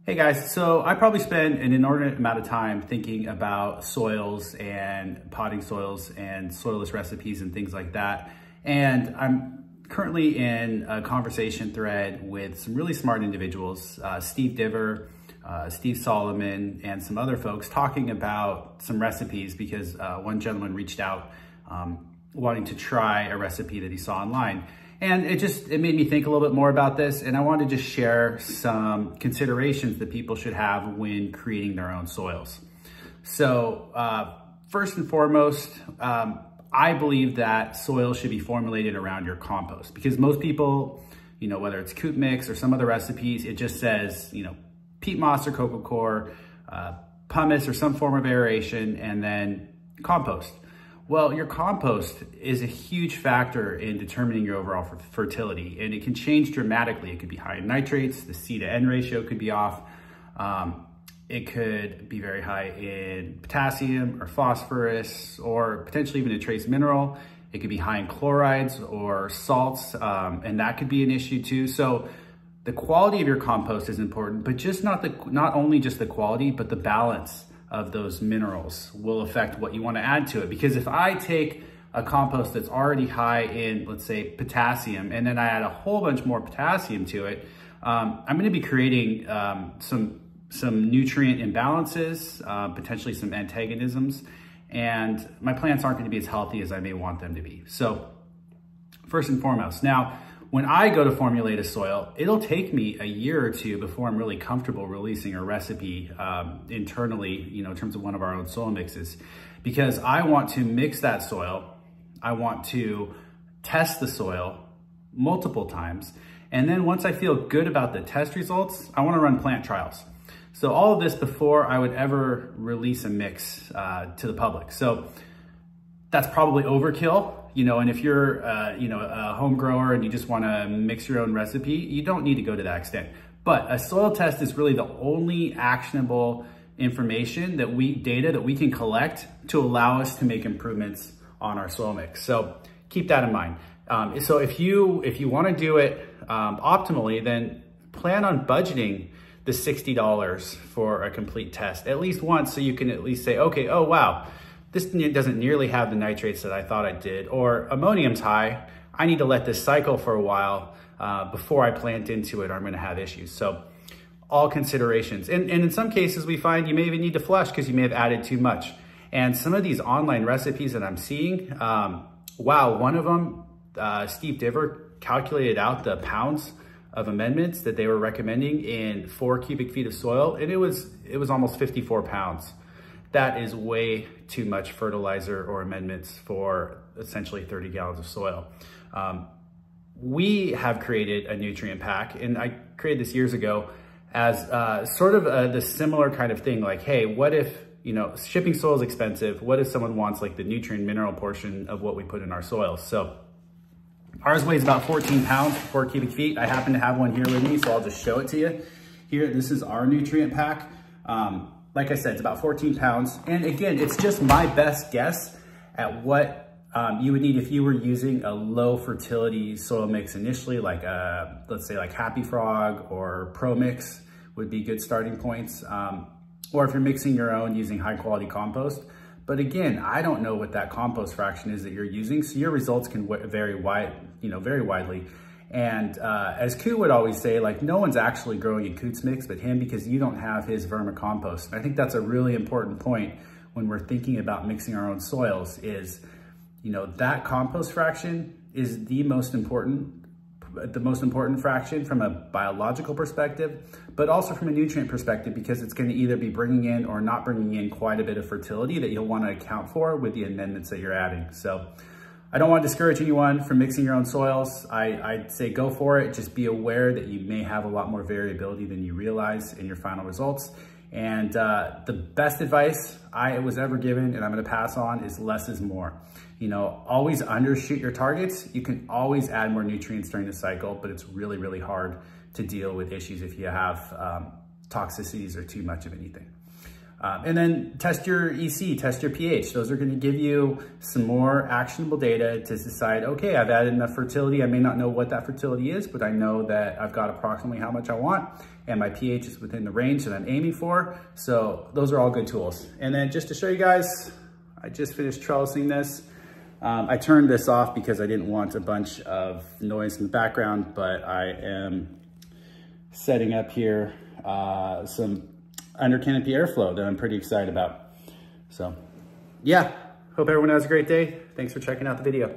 Hey guys, so I probably spend an inordinate amount of time thinking about soils and potting soils and soilless recipes and things like that. And I'm currently in a conversation thread with some really smart individuals, Steve Diver, Steve Solomon, and some other folks talking about some recipes because one gentleman reached out wanting to try a recipe that he saw online. And it made me think a little bit more about this, and I wanted to just share some considerations that people should have when creating their own soils. So first and foremost, I believe that soil should be formulated around your compost, because most people, whether it's Coop Mix or some other recipes, it just says, peat moss or coco coir, pumice or some form of aeration, and then compost. Well, your compost is a huge factor in determining your overall fertility, and it can change dramatically. It could be high in nitrates, the C to N ratio could be off. It could be very high in potassium or phosphorus, or potentially even a trace mineral. It could be high in chlorides or salts, and that could be an issue too. So the quality of your compost is important, but not only just the quality, but the balance of those minerals will affect what you want to add to it. Because if I take a compost that's already high in, let's say, potassium, and then I add a whole bunch more potassium to it, I'm going to be creating some nutrient imbalances, potentially some antagonisms, and my plants aren't going to be as healthy as I may want them to be. So first and foremost, now, when I go to formulate a soil, it'll take me a year or two before I'm really comfortable releasing a recipe internally, in terms of one of our own soil mixes, because I want to mix that soil. I want to test the soil multiple times. And then once I feel good about the test results, I want to run plant trials. So all of this before I would ever release a mix to the public. So that's probably overkill. And if you're, a home grower and you just want to mix your own recipe, you don't need to go to that extent. But a soil test is really the only actionable information data that we can collect to allow us to make improvements on our soil mix. So keep that in mind. So if you want to do it optimally, then plan on budgeting the $60 for a complete test at least once, so you can at least say, okay, oh wow, this doesn't nearly have the nitrates that I thought it did, or ammonium's high. I need to let this cycle for a while before I plant into it, or I'm gonna have issues. So all considerations. And in some cases we find you may even need to flush because you may have added too much. And some of these online recipes that I'm seeing, wow, one of them, Steve Diver calculated out the pounds of amendments that they were recommending in 4 cubic feet of soil, and it was almost 54 pounds. That is way too much fertilizer or amendments for essentially 30 gallons of soil. We have created a nutrient pack, and I created this years ago as sort of the similar kind of thing. Like, hey, what if, shipping soil is expensive? What if someone wants like the nutrient mineral portion of what we put in our soils? So ours weighs about 14 pounds, 4 cubic feet. I happen to have one here with me, so I'll just show it to you. Here, this is our nutrient pack. Like I said, it's about 14 pounds. And again, it's just my best guess at what you would need if you were using a low fertility soil mix initially, like let's say like Happy Frog or Pro Mix would be good starting points. Or if you're mixing your own using high quality compost. But again, I don't know what that compost fraction is that you're using, so your results can vary very widely. And as Koo would always say, like, no one's actually growing a Coots Mix but him, because you don't have his vermicompost. And I think that's a really important point when we're thinking about mixing our own soils is, that compost fraction is the most important fraction from a biological perspective, but also from a nutrient perspective, because it's going to either be bringing in or not bringing in quite a bit of fertility that you'll want to account for with the amendments that you're adding. So I don't want to discourage anyone from mixing your own soils. I'd say go for it. Just be aware that you may have a lot more variability than you realize in your final results. And the best advice I was ever given, and I'm going to pass on, is less is more. Always undershoot your targets. You can always add more nutrients during the cycle, but it's really, really hard to deal with issues if you have toxicities or too much of anything. And then test your EC, test your pH. Those are gonna give you some more actionable data to decide, okay, I've added enough fertility. I may not know what that fertility is, but I know that I've got approximately how much I want, and my pH is within the range that I'm aiming for. So those are all good tools. And then just to show you guys, I just finished trellising this. I turned this off because I didn't want a bunch of noise in the background, but I am setting up here some under canopy airflow that I'm pretty excited about. So yeah, hope everyone has a great day. Thanks for checking out the video.